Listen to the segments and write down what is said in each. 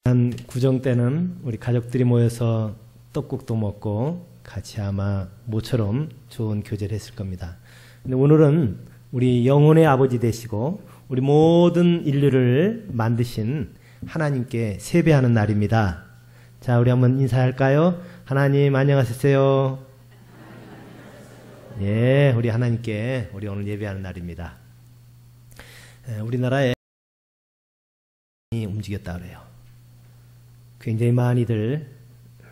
한 구정 때는 우리 가족들이 모여서 떡국도 먹고 같이 아마 모처럼 좋은 교제를 했을 겁니다. 근데 오늘은 우리 영혼의 아버지 되시고 우리 모든 인류를 만드신 하나님께 세배하는 날입니다. 자, 우리 한번 인사할까요? 하나님 안녕하세요. 예, 우리 하나님께 우리 오늘 예배하는 날입니다. 우리나라에 움직였다 그래요. 굉장히 많이들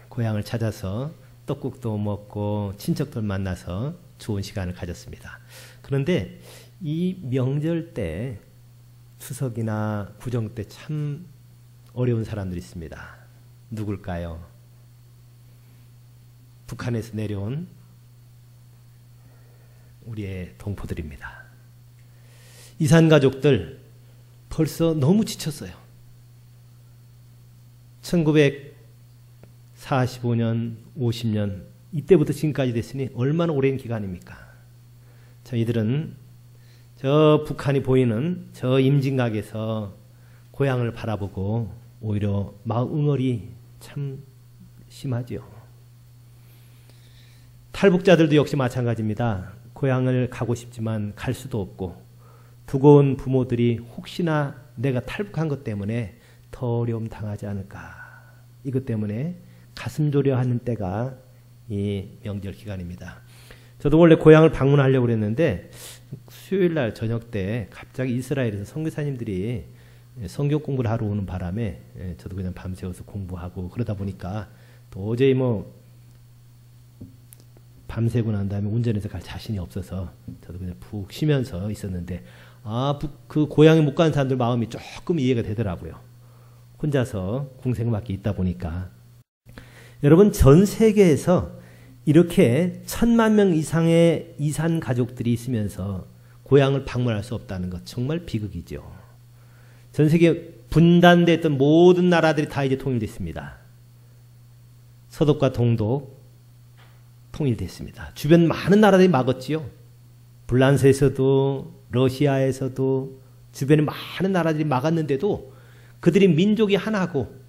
고향을 찾아서 떡국도 먹고 친척들 만나서 좋은 시간을 가졌습니다. 그런데 이 명절 때 추석이나 구정 때 참 어려운 사람들이 있습니다. 누굴까요? 북한에서 내려온 우리의 동포들입니다. 이산 가족들 벌써 너무 지쳤어요. 1945년, 50년 이때부터 지금까지 됐으니 얼마나 오랜 기간입니까? 저희들은 저 북한이 보이는 저 임진각에서 고향을 바라보고 오히려 마음 응어리 참 심하죠. 탈북자들도 역시 마찬가지입니다. 고향을 가고 싶지만 갈 수도 없고 두고 온 부모들이 혹시나 내가 탈북한 것 때문에 더 어려움 당하지 않을까. 이것 때문에 가슴 졸여하는 때가 이 명절 기간입니다. 저도 원래 고향을 방문하려고 그랬는데 수요일 날 저녁 때 갑자기 이스라엘에서 선교사님들이 성경 공부를 하러 오는 바람에 저도 그냥 밤새워서 공부하고 그러다 보니까 도저히 밤새고 난 다음에 운전해서 갈 자신이 없어서 저도 그냥 푹 쉬면서 있었는데 그 고향에 못 가는 사람들 마음이 조금 이해가 되더라고요. 혼자서 궁생밖에 있다 보니까. 여러분, 전 세계에서 이렇게 1000만 명 이상의 이산 가족들이 있으면서 고향을 방문할 수 없다는 것 정말 비극이죠. 전 세계 분단됐던 모든 나라들이 다 이제 통일됐습니다. 서독과 동독 통일됐습니다. 주변 많은 나라들이 막았지요. 불란서에서도 러시아에서도 주변에 많은 나라들이 막았는데도 그들이 민족이 하나고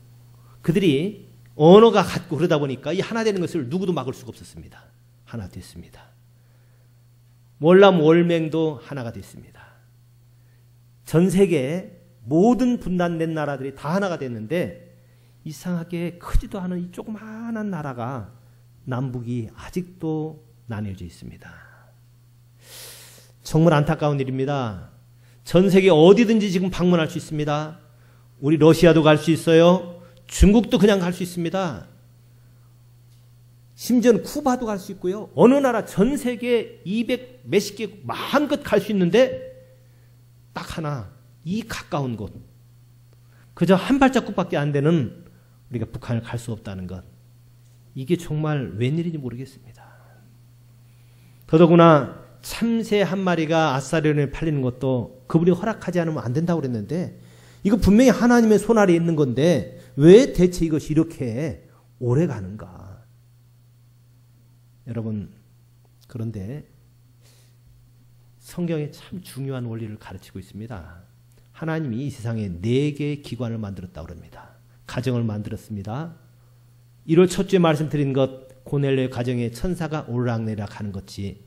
그들이 언어가 같고 그러다 보니까 이 하나 되는 것을 누구도 막을 수가 없었습니다. 하나 됐습니다. 월남 월맹도 하나가 됐습니다. 전 세계 모든 분단된 나라들이 다 하나가 됐는데 이상하게 크지도 않은 이 조그마한 나라가 남북이 아직도 나뉘어져 있습니다. 정말 안타까운 일입니다. 전 세계 어디든지 지금 방문할 수 있습니다. 우리 러시아도 갈 수 있어요. 중국도 그냥 갈 수 있습니다. 심지어는 쿠바도 갈 수 있고요. 어느 나라 전 세계 200 몇십 개 마음껏 갈 수 있는데 딱 하나 이 가까운 곳 그저 한 발자국밖에 안 되는 우리가 북한을 갈 수 없다는 것 이게 정말 웬일인지 모르겠습니다. 더더구나 참새 한 마리가 아사리온에 팔리는 것도 그분이 허락하지 않으면 안 된다고 그랬는데 이거 분명히 하나님의 손 아래에 있는 건데 왜 대체 이것이 이렇게 오래 가는가? 여러분, 그런데 성경에 참 중요한 원리를 가르치고 있습니다. 하나님이 이 세상에 4개의 기관을 만들었다고 합니다. 가정을 만들었습니다. 1월 첫 주에 말씀드린 것 고넬료의 가정에 천사가 오르락내리락 하는 것이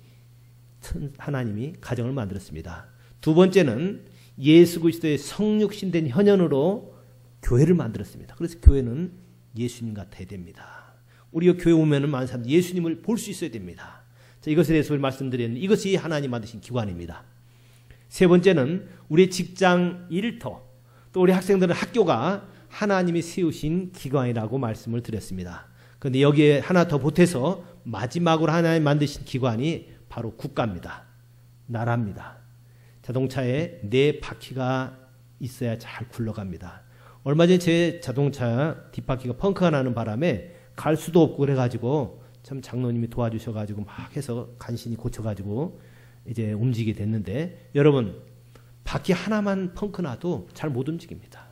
하나님이 가정을 만들었습니다. 두 번째는 예수 그리스도의 성육신된 현현으로 교회를 만들었습니다. 그래서 교회는 예수님 같아야 됩니다. 우리가 교회 오면은 많은 사람들이 예수님을 볼 수 있어야 됩니다. 자, 이것에 대해서 말씀드렸는데 이것이 하나님 만드신 기관입니다. 세 번째는 우리 직장 일터 또 우리 학생들은 학교가 하나님이 세우신 기관이라고 말씀을 드렸습니다. 그런데 여기에 하나 더 보태서 마지막으로 하나님 만드신 기관이 바로 국가입니다. 나라입니다. 자동차에 4바퀴가 있어야 잘 굴러갑니다. 얼마 전에 제 자동차 뒷바퀴가 펑크가 나는 바람에 갈 수도 없고 그래가지고 참 장로님이 도와주셔가지고 막 해서 간신히 고쳐가지고 이제 움직이게 됐는데 여러분 바퀴 하나만 펑크 나도 잘 못 움직입니다.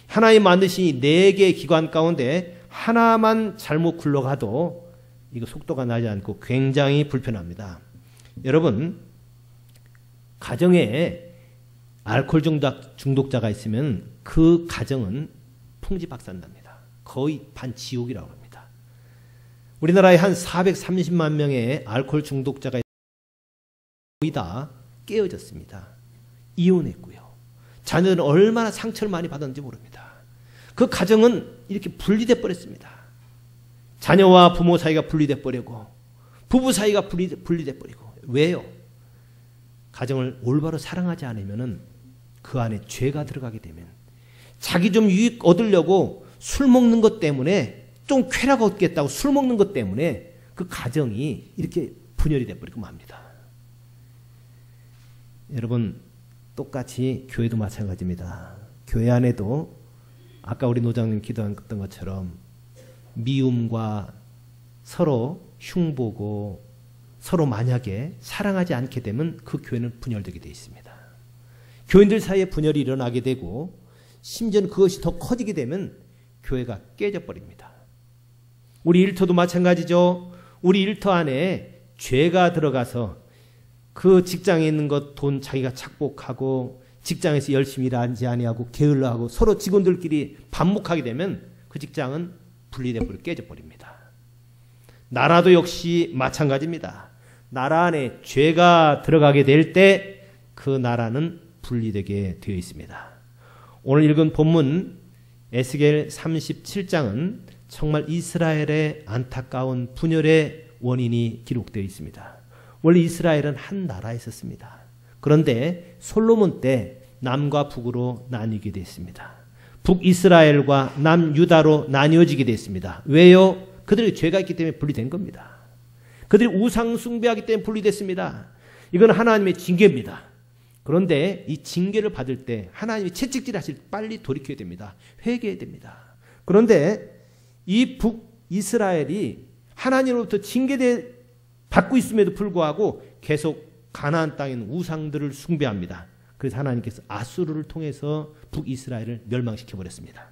하나님 만드신 4개의 기관 가운데 하나만 잘못 굴러가도 이거 속도가 나지 않고 굉장히 불편합니다. 여러분 가정에 알코올 중독자가 있으면 그 가정은 풍지박산납니다. 거의 반지옥이라고 합니다. 우리나라에 한 430만 명의 알코올 중독자가 거의 다 깨어졌습니다. 이혼했고요. 자녀는 얼마나 상처를 많이 받았는지 모릅니다. 그 가정은 이렇게 분리돼 버렸습니다. 자녀와 부모 사이가 분리돼 버리고 부부 사이가 분리돼 버리고. 왜요? 가정을 올바로 사랑하지 않으면 그 안에 죄가 들어가게 되면 자기 좀 유익 얻으려고 술 먹는 것 때문에 좀 쾌락 얻겠다고 술 먹는 것 때문에 그 가정이 이렇게 분열이 돼버리고 맙니다. 여러분 똑같이 교회도 마찬가지입니다. 교회 안에도 아까 우리 노장님 기도했던 것처럼 미움과 서로 흉보고 서로 만약에 사랑하지 않게 되면 그 교회는 분열되게 되어 있습니다. 교인들 사이에 분열이 일어나게 되고 심지어는 그것이 더 커지게 되면 교회가 깨져버립니다. 우리 일터도 마찬가지죠. 우리 일터 안에 죄가 들어가서 그 직장에 있는 것 돈 자기가 착복하고 직장에서 열심히 일하지 아니하고 게을러하고 서로 직원들끼리 반목하게 되면 그 직장은 분리되고 깨져버립니다. 나라도 역시 마찬가지입니다. 나라 안에 죄가 들어가게 될 때 그 나라는 분리되게 되어 있습니다. 오늘 읽은 본문 에스겔 37장은 정말 이스라엘의 안타까운 분열의 원인이 기록되어 있습니다. 원래 이스라엘은 한 나라에 있었습니다. 그런데 솔로몬 때 남과 북으로 나뉘게 됐습니다. 북이스라엘과 남유다로 나뉘어지게 됐습니다. 왜요? 그들의 죄가 있기 때문에 분리된 겁니다. 그들이 우상 숭배하기 때문에 분리됐습니다. 이건 하나님의 징계입니다. 그런데 이 징계를 받을 때 하나님이 채찍질 하실 때 빨리 돌이켜야 됩니다. 회개해야 됩니다. 그런데 이 북이스라엘이 하나님으로부터 징계받고 있음에도 불구하고 계속 가나안 땅에 있는 우상들을 숭배합니다. 그래서 하나님께서 아수르를 통해서 북이스라엘을 멸망시켜버렸습니다.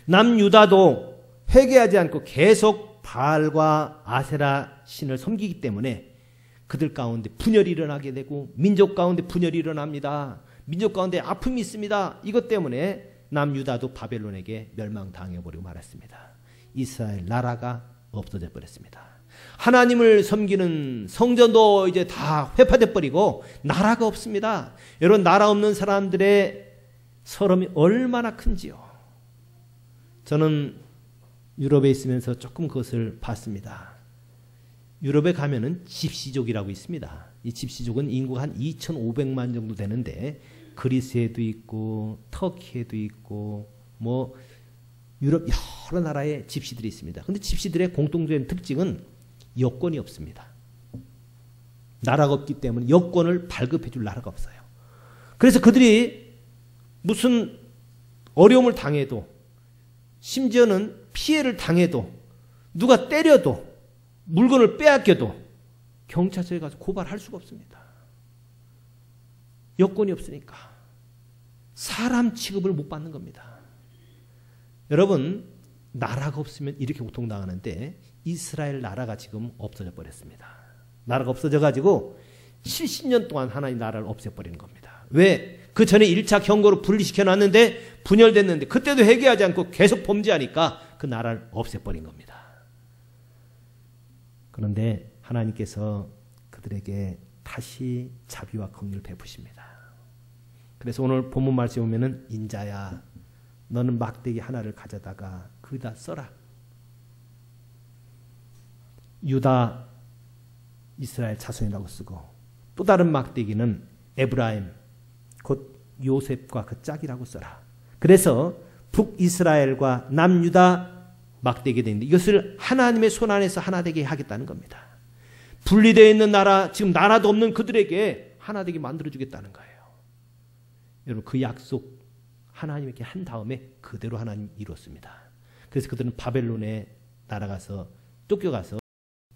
남유다도 회개하지 않고 계속 바알과 아세라 신을 섬기기 때문에 그들 가운데 분열이 일어나게 되고 민족 가운데 분열이 일어납니다. 민족 가운데 아픔이 있습니다. 이것 때문에 남유다도 바벨론에게 멸망당해버리고 말았습니다. 이스라엘 나라가 없어져 버렸습니다. 하나님을 섬기는 성전도 이제 다 회파돼 버리고 나라가 없습니다. 여러분 나라 없는 사람들의 서름이 얼마나 큰지요. 저는 유럽에 있으면서 조금 그것을 봤습니다. 유럽에 가면은 집시족이라고 있습니다. 이 집시족은 인구가 한 2,500만 정도 되는데 그리스에도 있고 터키에도 있고 뭐 유럽 여러 나라의 집시들이 있습니다. 그런데 집시들의 공통적인 특징은 여권이 없습니다. 나라가 없기 때문에 여권을 발급해 줄 나라가 없어요. 그래서 그들이 무슨 어려움을 당해도 심지어는 피해를 당해도 누가 때려도 물건을 빼앗겨도 경찰서에 가서 고발할 수가 없습니다. 여권이 없으니까 사람 취급을 못 받는 겁니다. 여러분 나라가 없으면 이렇게 고통당하는데 이스라엘 나라가 지금 없어져 버렸습니다. 나라가 없어져 가지고 70년 동안 하나님 나라를 없애버리는 겁니다. 왜? 그 전에 1차 경고로 분리시켜 놨는데 분열됐는데 그때도 회개하지 않고 계속 범죄하니까 그 나라를 없애버린 겁니다. 그런데 하나님께서 그들에게 다시 자비와 긍휼을 베푸십니다. 그래서 오늘 본문 말씀에 보면은 인자야 너는 막대기 하나를 가져다가 거기다 써라. 유다 이스라엘 자손이라고 쓰고 또 다른 막대기는 에브라임 곧 요셉과 그 짝이라고 써라. 그래서 북이스라엘과 남유다 막대기 되는데 이것을 하나님의 손 안에서 하나 되게 하겠다는 겁니다. 분리되어 있는 나라, 지금 나라도 없는 그들에게 하나 되게 만들어주겠다는 거예요. 여러분 그 약속 하나님에게 한 다음에 그대로 하나님 이뤘습니다. 그래서 그들은 바벨론에 날아가서 쫓겨가서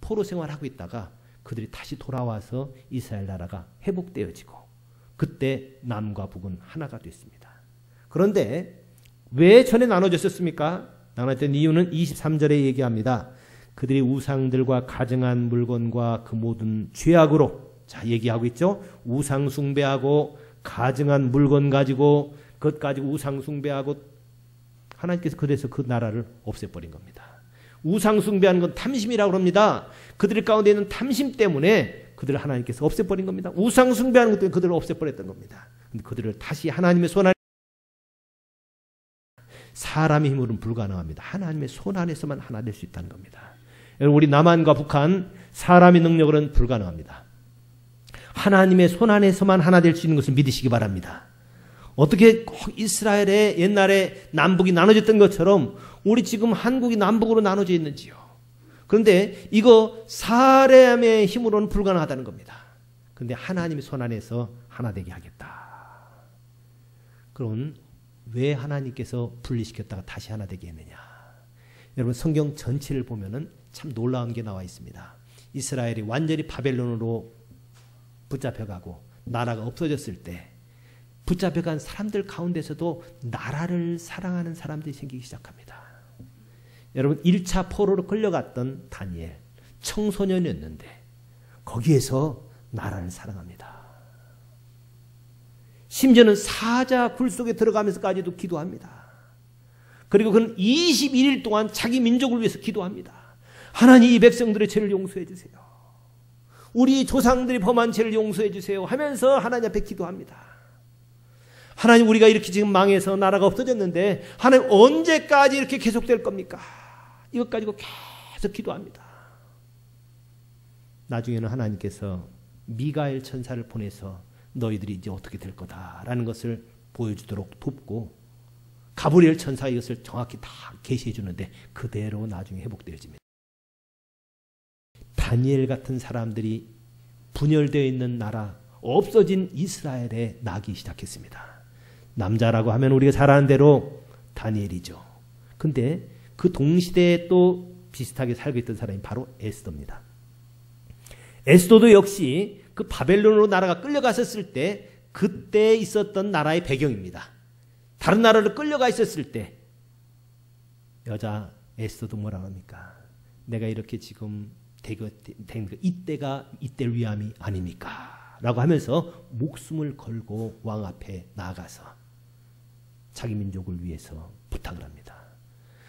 포로 생활하고 있다가 그들이 다시 돌아와서 이스라엘 나라가 회복되어지고 그때 남과 북은 하나가 됐습니다. 그런데 왜 전에 나눠졌었습니까? 나눠졌던 이유는 23절에 얘기합니다. 그들이 우상들과 가증한 물건과 그 모든 죄악으로 자 얘기하고 있죠. 우상 숭배하고 가증한 물건 가지고 그것 가지고 우상 숭배하고 하나님께서 그래서 그 나라를 없애버린 겁니다. 우상 숭배하는 건 탐심이라고 합니다. 그들 가운데 있는 탐심 때문에 그들을 하나님께서 없애버린 겁니다. 우상 숭배하는 것 때문에 그들을 없애버렸던 겁니다. 근데 그들을 다시 하나님의 손 안에, 사람의 힘으로는 불가능합니다. 하나님의 손 안에서만 하나 될 수 있다는 겁니다. 여러분, 우리 남한과 북한 사람의 능력으로는 불가능합니다. 하나님의 손 안에서만 하나 될 수 있는 것을 믿으시기 바랍니다. 어떻게 이스라엘의 옛날에 남북이 나눠졌던 것처럼 우리 지금 한국이 남북으로 나눠져 있는지요. 그런데 이거 사람의 힘으로는 불가능하다는 겁니다. 그런데 하나님의 손 안에서 하나 되게 하겠다. 그럼 왜 하나님께서 분리시켰다가 다시 하나 되게 했느냐. 여러분, 성경 전체를 보면은 참 놀라운 게 나와 있습니다. 이스라엘이 완전히 바벨론으로 붙잡혀가고 나라가 없어졌을 때 붙잡혀간 사람들 가운데서도 나라를 사랑하는 사람들이 생기기 시작합니다. 여러분, 1차 포로로 끌려갔던 다니엘, 청소년이었는데 거기에서 나라를 사랑합니다. 심지어는 사자 굴 속에 들어가면서까지도 기도합니다. 그리고 그는 21일 동안 자기 민족을 위해서 기도합니다. 하나님, 이 백성들의 죄를 용서해 주세요. 우리 조상들이 범한 죄를 용서해 주세요 하면서 하나님 앞에 기도합니다. 하나님, 우리가 이렇게 지금 망해서 나라가 없어졌는데 하나님, 언제까지 이렇게 계속될 겁니까? 이것 가지고 계속 기도합니다. 나중에는 하나님께서 미가엘 천사를 보내서 너희들이 이제 어떻게 될 거다라는 것을 보여주도록 돕고 가브리엘 천사가 이것을 정확히 다 계시해 주는데 그대로 나중에 회복되어집니다. 다니엘 같은 사람들이 분열되어 있는 나라, 없어진 이스라엘에 나기 시작했습니다. 남자라고 하면 우리가 잘 아는 대로 다니엘이죠. 근데 그 동시대에 또 비슷하게 살고 있던 사람이 바로 에스더입니다. 에스더도 역시 그 바벨론으로 나라가 끌려갔었을 때 그때 있었던 나라의 배경입니다. 다른 나라로 끌려가 있었을 때 여자 에스더도 뭐라고 합니까? 내가 이렇게 지금 된 이때가 이때를 위함이 아닙니까? 라고 하면서 목숨을 걸고 왕 앞에 나아가서 자기 민족을 위해서 부탁을 합니다.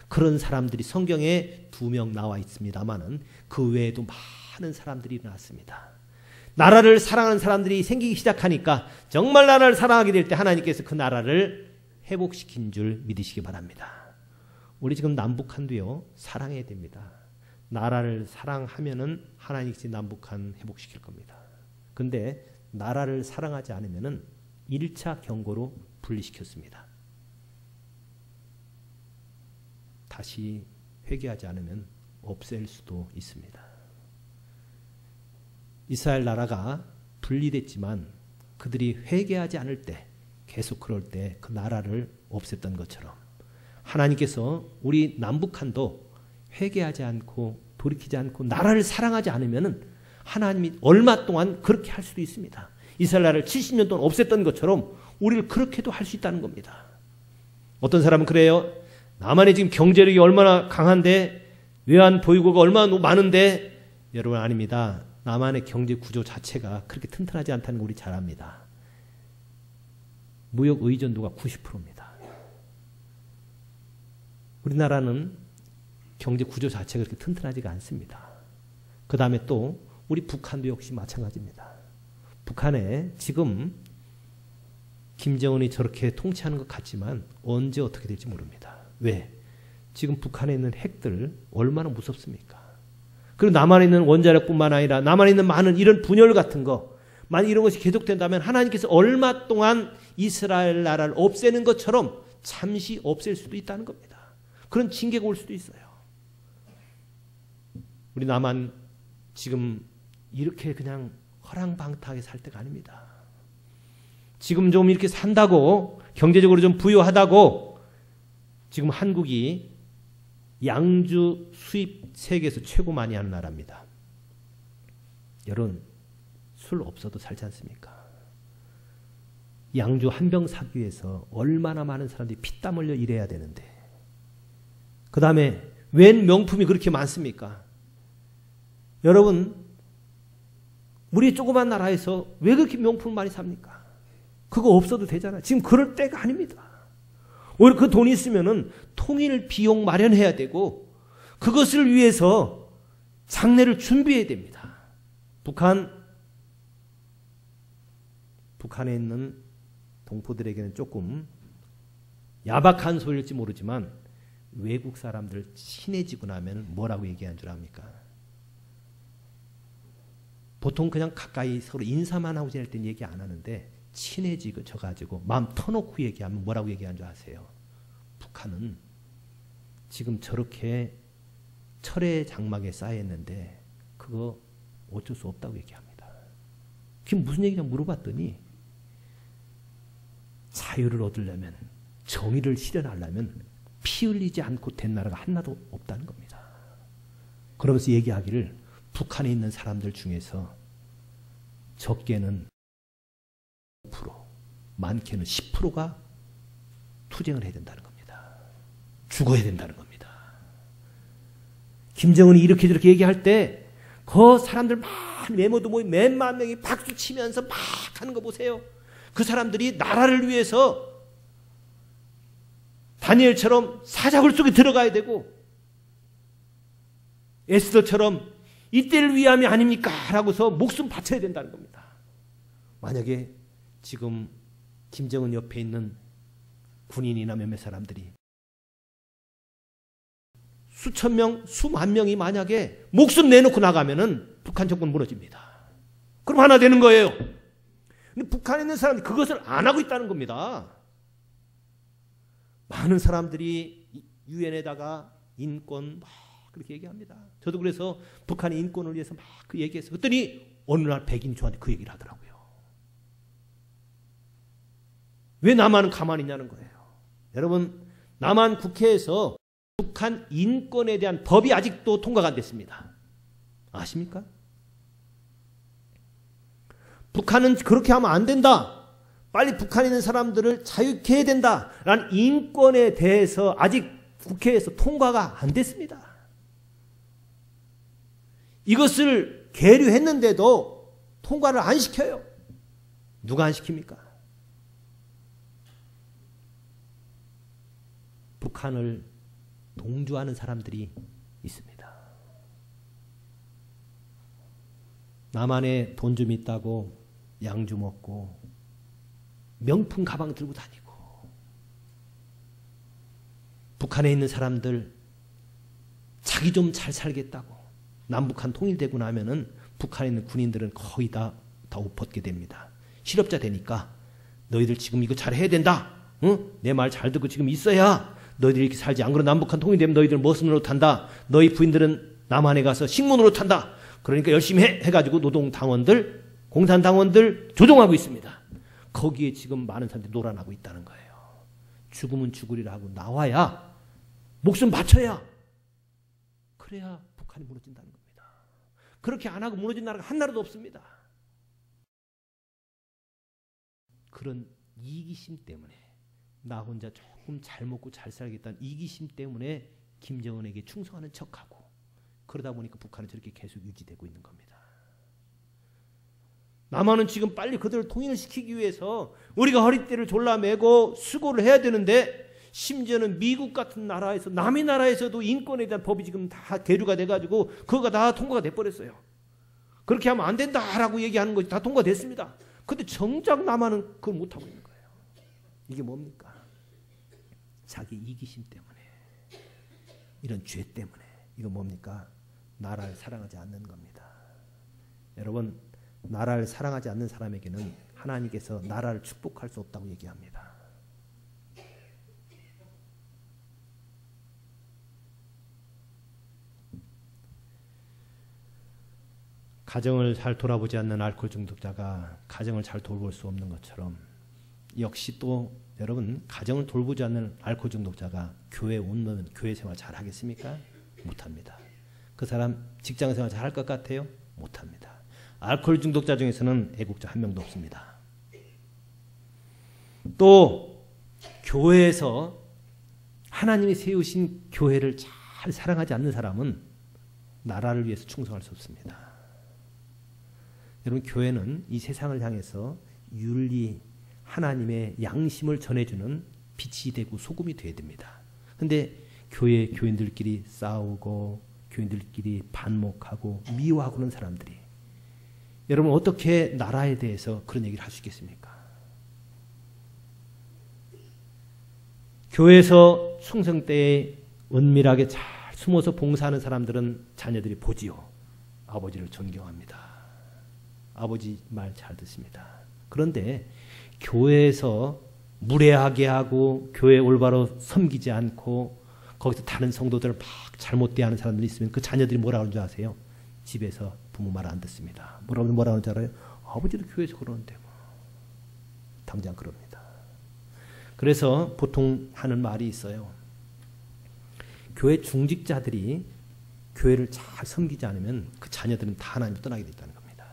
그런 사람들이 성경에 2명 나와 있습니다만은 그 외에도 많은 사람들이 일어났습니다. 나라를 사랑하는 사람들이 생기기 시작하니까 정말 나라를 사랑하게 될 때 하나님께서 그 나라를 회복시킨 줄 믿으시기 바랍니다. 우리 지금 남북한도요, 사랑해야 됩니다. 나라를 사랑하면은 하나님께서 남북한 회복시킬 겁니다. 근데 나라를 사랑하지 않으면은 1차 경고로 분리시켰습니다. 다시 회개하지 않으면 없앨 수도 있습니다. 이스라엘 나라가 분리됐지만 그들이 회개하지 않을 때, 계속 그럴 때 그 나라를 없앴던 것처럼 하나님께서 우리 남북한도 회개하지 않고 돌이키지 않고 나라를 사랑하지 않으면 하나님이 얼마 동안 그렇게 할 수도 있습니다. 이스라엘 나라를 70년 동안 없앴던 것처럼 우리를 그렇게도 할 수 있다는 겁니다. 어떤 사람은 그래요. 남한이 지금 경제력이 얼마나 강한데, 외환 보유고가 얼마나 많은데, 여러분, 아닙니다. 남한의 경제 구조 자체가 그렇게 튼튼하지 않다는 거 우리 잘 압니다. 무역 의존도가 90%입니다. 우리나라는 경제 구조 자체가 그렇게 튼튼하지가 않습니다. 그 다음에 또 우리 북한도 역시 마찬가지입니다. 북한에 지금 김정은이 저렇게 통치하는 것 같지만 언제 어떻게 될지 모릅니다. 왜? 지금 북한에 있는 핵들 얼마나 무섭습니까? 그리고 남한에 있는 원자력뿐만 아니라 남한에 있는 많은 이런 분열 같은 거, 만약 이런 것이 계속된다면 하나님께서 얼마 동안 이스라엘 나라를 없애는 것처럼 잠시 없앨 수도 있다는 겁니다. 그런 징계가 올 수도 있어요. 우리 남한 지금 이렇게 그냥 허랑방탕하게 살 때가 아닙니다. 지금 좀 이렇게 산다고, 경제적으로 좀 부유하다고 지금 한국이 양주 수입 세계에서 최고 많이 하는 나라입니다. 여러분, 술 없어도 살지 않습니까? 양주 한 병 사기 위해서 얼마나 많은 사람들이 피땀 흘려 일해야 되는데, 그 다음에 웬 명품이 그렇게 많습니까? 여러분, 우리 조그만 나라에서 왜 그렇게 명품을 많이 삽니까? 그거 없어도 되잖아요. 지금 그럴 때가 아닙니다. 오히려 그 돈이 있으면은 통일 비용 마련해야 되고 그것을 위해서 장례를 준비해야 됩니다. 북한에 있는 동포들에게는 조금 야박한 소리일지 모르지만 외국 사람들 친해지고 나면 뭐라고 얘기하는 줄 압니까? 보통 그냥 가까이 서로 인사만 하고 지낼 땐 얘기 안 하는데 친해지셔가지고 마음 터놓고 얘기하면 뭐라고 얘기하는 줄 아세요? 북한은 지금 저렇게 철의 장막에 쌓여있는데 그거 어쩔 수 없다고 얘기합니다. 그게 무슨 얘기냐 물어봤더니 자유를 얻으려면 정의를 실현하려면 피 흘리지 않고 된 나라가 하나도 없다는 겁니다. 그러면서 얘기하기를 북한에 있는 사람들 중에서 적게는 5%, 많게는 10%가 투쟁을 해야 된다는 겁니다. 죽어야 된다는 겁니다. 김정은이 이렇게 저렇게 얘기할 때 그 사람들 막 메모도 모이 몇만 명이 박수 치면서 막 하는 거 보세요. 그 사람들이 나라를 위해서 다니엘처럼 사자굴 속에 들어가야 되고 에스더처럼 이때를 위함이 아닙니까? 라고서 목숨 바쳐야 된다는 겁니다. 만약에 지금 김정은 옆에 있는 군인이나 몇몇 사람들이 수천 명, 수만 명이 만약에 목숨 내놓고 나가면은 북한 정권 무너집니다. 그럼 하나 되는 거예요. 근데 북한에 있는 사람들이 그것을 안 하고 있다는 겁니다. 많은 사람들이 유엔에다가 인권 막 그렇게 얘기합니다. 저도 그래서 북한의 인권을 위해서 막 그 얘기했어요. 그랬더니 어느 날 백인이 저한테 그 얘기를 하더라고요. 왜 남한은 가만히 있냐는 거예요. 여러분, 남한 국회에서 북한 인권에 대한 법이 아직도 통과가 안 됐습니다. 아십니까? 북한은 그렇게 하면 안 된다. 빨리 북한에 있는 사람들을 자유케 해야 된다라는 인권에 대해서 아직 국회에서 통과가 안 됐습니다. 이것을 계류했는데도 통과를 안 시켜요. 누가 안 시킵니까? 북한을 동조하는 사람들이 있습니다. 남한에 돈 좀 있다고 양주 먹고 명품 가방 들고 다니고 북한에 있는 사람들 자기 좀 잘 살겠다고 남북한 통일되고 나면은 북한에 있는 군인들은 거의 다 옷 벗게 됩니다. 실업자 되니까 너희들 지금 이거 잘 해야 된다. 응? 내 말 잘 듣고 지금 있어야 너희들이 이렇게 살지. 안 그러면 남북한 통일되면 너희들 무슨 노릇한다. 너희 부인들은 남한에 가서 식무 노릇한다. 그러니까 열심히 해가지고 노동당원들, 공산당원들 조종하고 있습니다. 거기에 지금 많은 사람들이 놀아나고 있다는 거예요. 죽으면 죽으리라 하고 나와야 목숨 바쳐야 그래야 북한이 무너진다는 겁니다. 그렇게 안 하고 무너진 나라가 한 나라도 없습니다. 그런 이기심 때문에 나 혼자 조금 잘 먹고 잘 살겠다는 이기심 때문에 김정은에게 충성하는 척하고 그러다 보니까 북한은 저렇게 계속 유지되고 있는 겁니다. 남한은 지금 빨리 그들을 통일시키기 위해서 우리가 허리띠를 졸라매고 수고를 해야 되는데 심지어는 미국 같은 나라에서 남의 나라에서도 인권에 대한 법이 지금 다 계류가 돼가지고 그거가 다 통과가 돼버렸어요. 그렇게 하면 안 된다라고 얘기하는 것이 다 통과됐습니다. 근데 정작 남한은 그걸 못하고 있는 거예요. 이게 뭡니까? 자기 이기심 때문에 이런 죄 때문에 이거 뭡니까? 나라를 사랑하지 않는 겁니다. 여러분, 나라를 사랑하지 않는 사람에게는 하나님께서 나라를 축복할 수 없다고 얘기합니다. 가정을 잘 돌아보지 않는 알코올 중독자가 가정을 잘 돌볼 수 없는 것처럼 역시 또 여러분 가정을 돌보지 않는 알코올 중독자가 교회에 오면 교회 생활 잘 하겠습니까? 못합니다. 그 사람 직장 생활 잘 할 것 같아요? 못합니다. 알코올 중독자 중에서는 애국자 한 명도 없습니다. 또 교회에서 하나님이 세우신 교회를 잘 사랑하지 않는 사람은 나라를 위해서 충성할 수 없습니다. 여러분, 교회는 이 세상을 향해서 윤리, 하나님의 양심을 전해주는 빛이 되고 소금이 돼야 됩니다. 근데 교회 교인들끼리 싸우고 교인들끼리 반목하고 미워하고 그런 사람들이, 여러분 어떻게 나라에 대해서 그런 얘기를 할 수 있겠습니까? 교회에서 충성 때에 은밀하게 잘 숨어서 봉사하는 사람들은 자녀들이 보지요. 아버지를 존경합니다. 아버지 말 잘 듣습니다. 그런데 교회에서 무례하게 하고 교회 올바로 섬기지 않고 거기서 다른 성도들을 막 잘못 대하는 사람들이 있으면 그 자녀들이 뭐라 그러는 줄 아세요? 집에서 부모 말 안 듣습니다. 뭐라 그러는 줄 알아요? 아버지도 교회에서 그러는데 뭐. 당장 그럽니다. 그래서 보통 하는 말이 있어요. 교회 중직자들이 교회를 잘 섬기지 않으면 그 자녀들은 다 하나님 떠나게 돼 있다는 겁니다.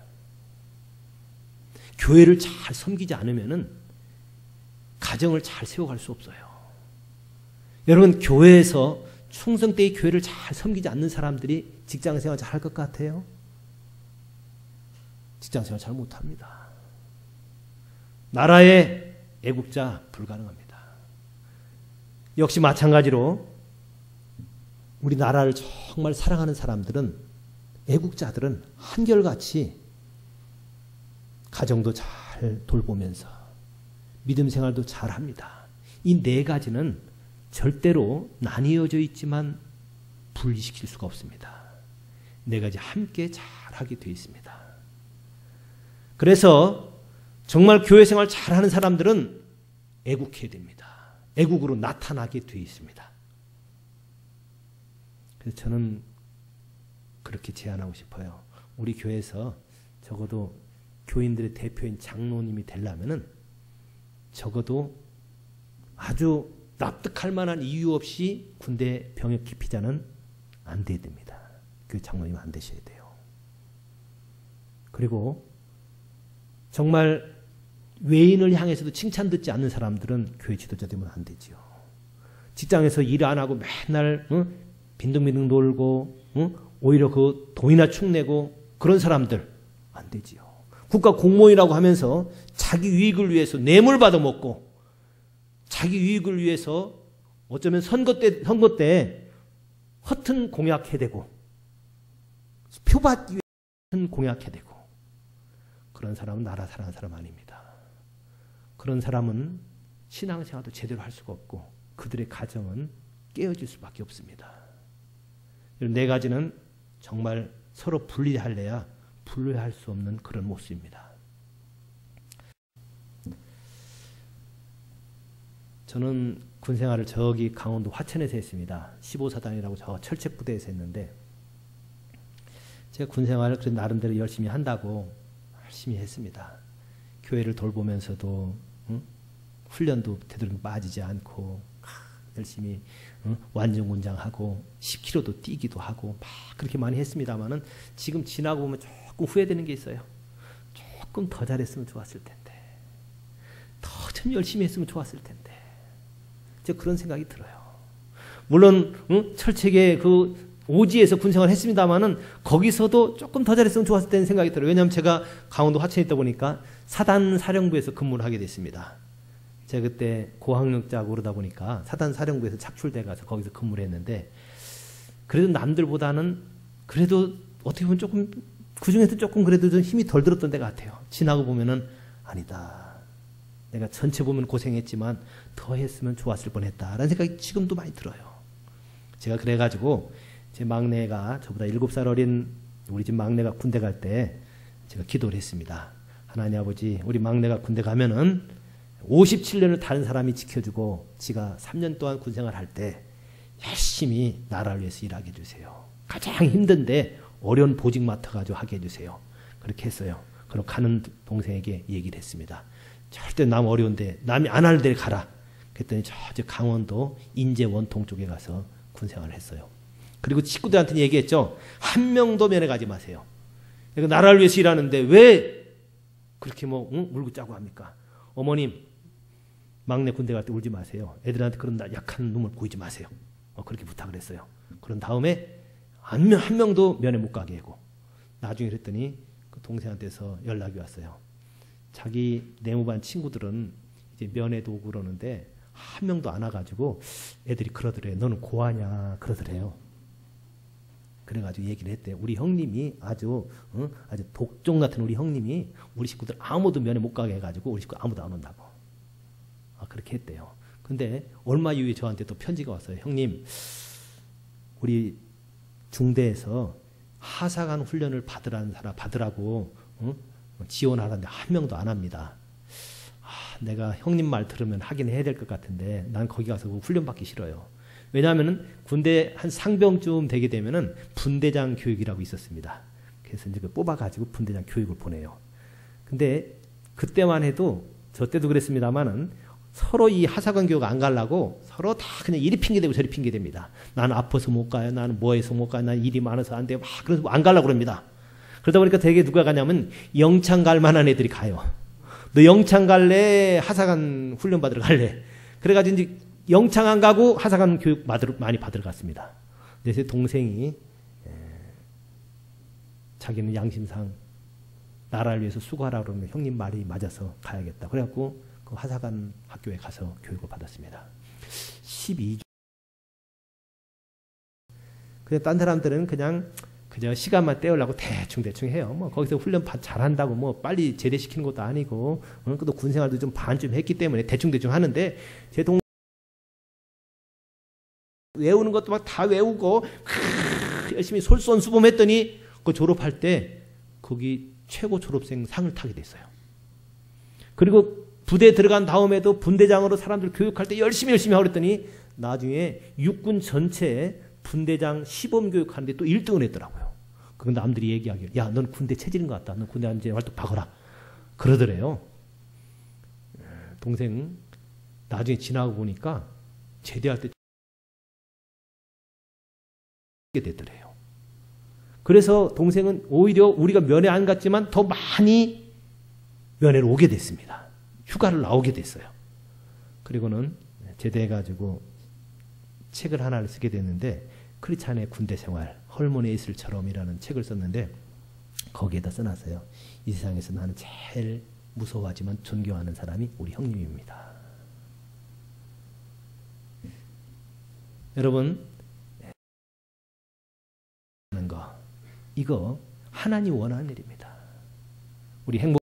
교회를 잘 섬기지 않으면은 가정을 잘 세워갈 수 없어요. 여러분 교회에서 충성되이 교회를 잘 섬기지 않는 사람들이 직장생활 잘 할 것 같아요? 직장생활 잘 못합니다. 나라의 애국자 불가능합니다. 역시 마찬가지로 우리 나라를 정말 사랑하는 사람들은, 애국자들은 한결같이 가정도 잘 돌보면서 믿음 생활도 잘 합니다. 이 네 가지는 절대로 나뉘어져 있지만 분리시킬 수가 없습니다. 네 가지 함께 잘 하게 되어 있습니다. 그래서 정말 교회 생활 잘하는 사람들은 애국해야 됩니다. 애국으로 나타나게 되어 있습니다. 그래서 저는 그렇게 제안하고 싶어요. 우리 교회에서 적어도 교인들의 대표인 장로님이 되려면은 적어도 아주 납득할 만한 이유 없이 군대 병역 기피자는 안 돼야 됩니다. 그 장로님 안 되셔야 돼요. 그리고 정말 외인을 향해서도 칭찬 듣지 않는 사람들은 교회 지도자 되면 안 되지요. 직장에서 일 안 하고 맨날 빈둥빈둥 놀고 오히려 그 돈이나 축내고 그런 사람들 안 되지요. 국가 공무원이라고 하면서 자기 유익을 위해서 뇌물 받아먹고 자기 유익을 위해서 어쩌면 선거 때 허튼 공약해대고 표받기 위해 허튼 공약해대고, 그런 사람은 나라 사랑하는 사람 아닙니다. 그런 사람은 신앙생활도 제대로 할 수가 없고 그들의 가정은 깨어질 수밖에 없습니다. 이런 네 가지는 정말 서로 분리할래야 분리할 수 없는 그런 모습입니다. 저는 군생활을 저기 강원도 화천에서 했습니다. 15사단이라고 저 철책부대에서 했는데, 제가 군생활을 그래도 나름대로 열심히 한다고 열심히 했습니다. 교회를 돌보면서도 훈련도 되도록 빠지지 않고 열심히 완전군장하고 10km도 뛰기도 하고 막 그렇게 많이 했습니다만은 지금 지나고 보면 조금 후회되는 게 있어요. 조금 더 잘했으면 좋았을 텐데, 더 좀 열심히 했으면 좋았을 텐데, 저 그런 생각이 들어요. 물론 철책의 그 오지에서 군생활을 했습니다만은 거기서도 조금 더 잘했으면 좋았을 때는 생각이 들어요. 왜냐하면 제가 강원도 화천에 있다 보니까 사단 사령부에서 근무를 하게 됐습니다. 제가 그때 고학력자고 그러다 보니까 사단 사령부에서 착출돼 가서 거기서 근무를 했는데, 그래도 남들보다는 그래도 어떻게 보면 조금 그중에서 조금 그래도 좀 힘이 덜 들었던 데 같아요. 지나고 보면은 아니다, 내가 전체 보면 고생했지만 더 했으면 좋았을 뻔했다라는 생각이 지금도 많이 들어요. 제가 그래가지고 제 막내가, 저보다 7살 어린 우리 집 막내가 군대 갈 때 제가 기도를 했습니다. 하나님 아버지, 우리 막내가 군대 가면은 57년을 다른 사람이 지켜주고 지가 3년 동안 군생활 할 때 열심히 나라를 위해서 일하게 해주세요. 가장 힘든데 어려운 보직 맡아가지고 하게 해주세요. 그렇게 했어요. 그리고 가는 동생에게 얘기를 했습니다. 절대 남 어려운데 남이 안 할 데 가라. 그랬더니 저 강원도 인제 원통 쪽에 가서 군생활을 했어요. 그리고 친구들한테는 얘기했죠. 한 명도 면회 가지 마세요. 그러니까 나라를 위해서 일하는데 왜 그렇게 울고 짜고 합니까? 어머님, 막내 군대 갈 때 울지 마세요. 애들한테 그런 약한 놈을 보이지 마세요. 그렇게 부탁을 했어요. 그런 다음에 한 명도 면회 못 가게 하고, 나중에 그랬더니 그 동생한테서 연락이 왔어요. 자기 내무반 친구들은 이제 면회도 오고 그러는데 한 명도 안 와가지고 애들이 그러더래요. 너는 고하냐 그러더래요. 그래가지고 얘기를 했대요. 우리 형님이 아주 독종 같은 우리 형님이 우리 식구들 아무도 면회 못 가게 해가지고 우리 식구 아무도 안 온다고. 그렇게 했대요. 근데 얼마 이후에 저한테 또 편지가 왔어요. 형님, 우리 중대에서 하사관 훈련을 받으라고 지원하라는데 한 명도 안 합니다. 내가 형님 말 들으면 하긴 해야 될 것 같은데 난 거기 가서 훈련 받기 싫어요. 왜냐하면 군대 한 상병쯤 되게 되면은 분대장 교육이라고 있었습니다. 그래서 이제 뽑아가지고 분대장 교육을 보내요. 근데 그때만 해도 저 때도 그랬습니다만은 서로 이 하사관 교육 안 가려고 서로 다 그냥 이리 핑계대고 저리 핑계댑니다. 나는 아파서 못 가요. 나는 뭐해서 못 가요. 나는 일이 많아서 안 돼요. 막 그래서 안 가려고 그럽니다. 그러다 보니까 되게 누가 가냐면 영창 갈 만한 애들이 가요. 너 영창 갈래? 하사관 훈련 받으러 갈래? 그래가지고 이제 영창 안 가고 하사관 교육 많이 받으러 갔습니다. 제 동생이 자기는 양심상 나라를 위해서 수고하라고 그러면 형님 말이 맞아서 가야겠다. 그래갖고 그 하사관 학교에 가서 교육을 받았습니다. 12주. 그냥 딴 사람들은 그저 시간만 때우려고 대충 해요. 뭐 거기서 훈련 잘한다고 뭐 빨리 제대시키는 것도 아니고, 또 군생활도 좀 반쯤 했기 때문에 대충 하는데 제 동생 외우는 것도 막 다 외우고 열심히 솔선수범했더니 그 졸업할 때 거기 최고 졸업생 상을 타게 됐어요. 그리고 부대에 들어간 다음에도 분대장으로 사람들 교육할 때 열심히 하고 그랬더니 나중에 육군 전체에 분대장 시범 교육하는데 또 1등을 했더라고요. 그건 남들이 얘기하기를 야, 넌 군대 체질인 것 같다. 넌 군대 안제 활동 박아라. 그러더래요. 동생 나중에 지나고 보니까 제대할 때 됐더래요. 그래서 동생은 오히려 우리가 면회 안 갔지만 더 많이 면회를 오게 됐습니다. 휴가를 나오게 됐어요. 그리고는 제대해가지고 책을 하나를 쓰게 됐는데 크리찬의 군대 생활, 헐몬의 예술처럼이라는 책을 썼는데 거기에다 써놨어요. 이 세상에서 나는 제일 무서워하지만 존경하는 사람이 우리 형님입니다. 여러분, 하는 거 이거 하나님 원하는 일입니다. 우리 행복